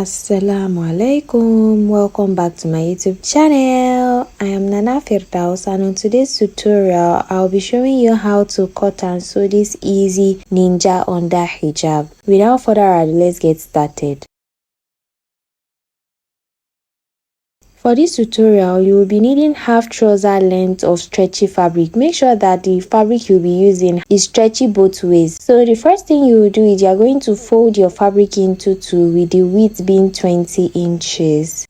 Assalamu alaikum, welcome back to my YouTube channel. I am Nana Firdaus, and in today's tutorial I'll be showing you how to cut and sew this easy ninja under hijab. Without further ado, let's get started. For this tutorial, you will be needing half trouser length of stretchy fabric. Make sure that the fabric you'll be using is stretchy both ways. So the first thing you will do is you're going to fold your fabric into two with the width being 20 inches.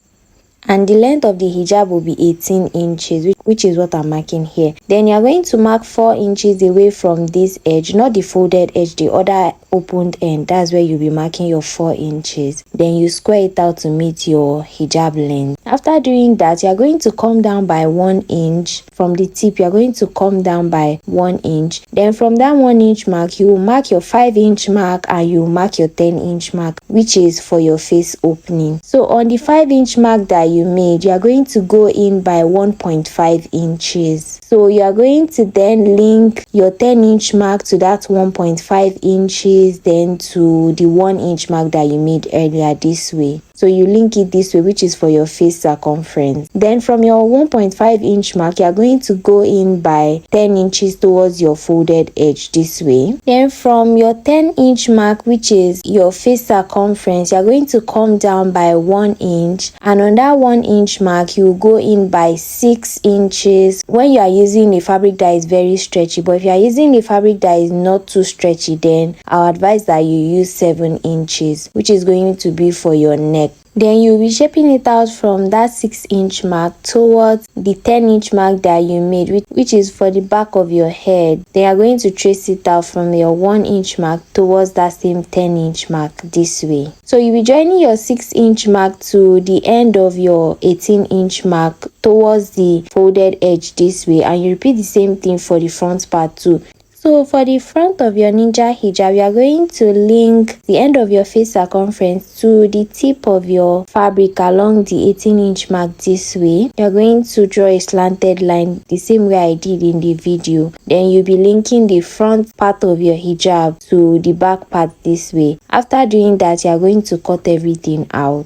And the length of the hijab will be 18 inches, which is what I'm marking here. Then you're going to mark 4 inches away from this edge, not the folded edge, the other opened end. That's where you'll be marking your 4 inches. Then you square it out to meet your hijab length. After doing that, you're going to come down by 1 inch. From the tip, you're going to come down by 1 inch. Then from that 1 inch mark, you will mark your 5 inch mark and you will mark your 10 inch mark, which is for your face opening. So on the 5 inch mark that you made, you are going to go in by 1.5 inches. So you are going to then link your 10 inch mark to that 1.5 inches, then to the 1 inch mark that you made earlier this way. So you link it this way, which is for your face circumference. Then from your 1.5 inch mark, you are going to go in by 10 inches towards your folded edge this way. Then from your 10 inch mark, which is your face circumference, you are going to come down by 1 inch. And on that 1 inch mark, you will go in by 6 inches when you are using a fabric that is very stretchy. But if you are using a fabric that is not too stretchy, then I would advise that you use 7 inches, which is going to be for your neck. Then you'll be shaping it out from that 6 inch mark towards the 10 inch mark that you made, which is for the back of your head. Then you're going to trace it out from your 1 inch mark towards that same 10 inch mark this way. So you'll be joining your 6 inch mark to the end of your 18 inch mark towards the folded edge this way, and you repeat the same thing for the front part too. So for the front of your ninja hijab, you are going to link the end of your face circumference to the tip of your fabric along the 18 inch mark this way. You are going to draw a slanted line the same way I did in the video. Then you'll be linking the front part of your hijab to the back part this way. After doing that, you are going to cut everything out.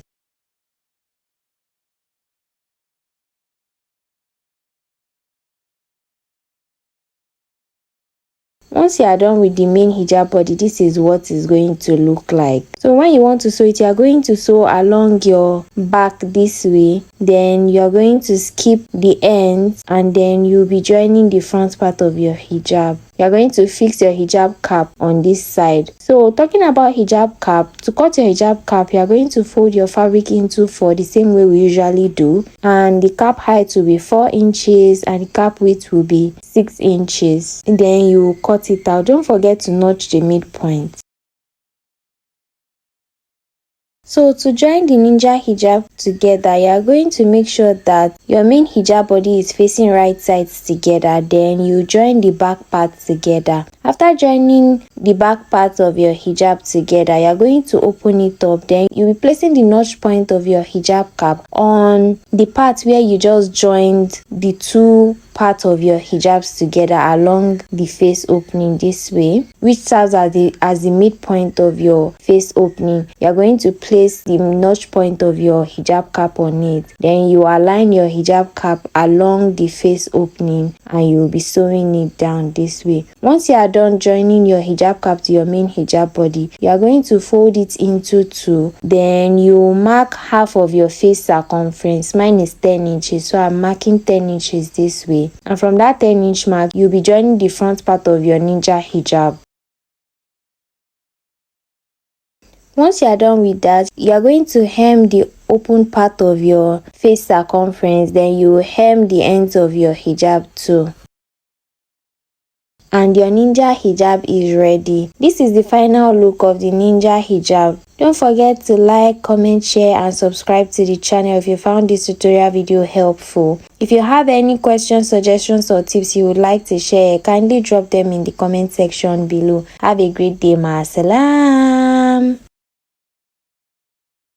Once you are done with the main hijab body, this is what it's going to look like. So when you want to sew it, you are going to sew along your back this way. Then you are going to skip the ends, and then you'll be joining the front part of your hijab. You are going to fix your hijab cap on this side. So talking about hijab cap, to cut your hijab cap, you are going to fold your fabric into 4 the same way we usually do. And the cap height will be 4 inches and the cap width will be 6 inches. And then you cut it out. Don't forget to notch the midpoint. So to join the ninja hijab together, you are going to make sure that your main hijab body is facing right sides together. Then you join the back part together. After joining the back part of your hijab together, you are going to open it up. Then you'll be placing the notch point of your hijab cap on the part where you just joined the two part of your hijabs together along the face opening this way, which serves as the midpoint of your face opening. You are going to place the notch point of your hijab cap on it. Then you align your hijab cap along the face opening and you will be sewing it down this way. Once you are done joining your hijab cap to your main hijab body, you are going to fold it into 2. Then you mark half of your face circumference. Mine is 10 inches, so I'm marking 10 inches this way. And from that 10 inch mark, you'll be joining the front part of your ninja hijab. Once you are done with that, you are going to hem the open part of your face circumference. Then you will hem the ends of your hijab too. And your ninja hijab is ready. This is the final look of the ninja hijab. Don't forget to like, comment, share and subscribe to the channel if you found this tutorial video helpful. If you have any questions, suggestions or tips you would like to share, kindly drop them in the comment section below. Have a great day, ma. Salam.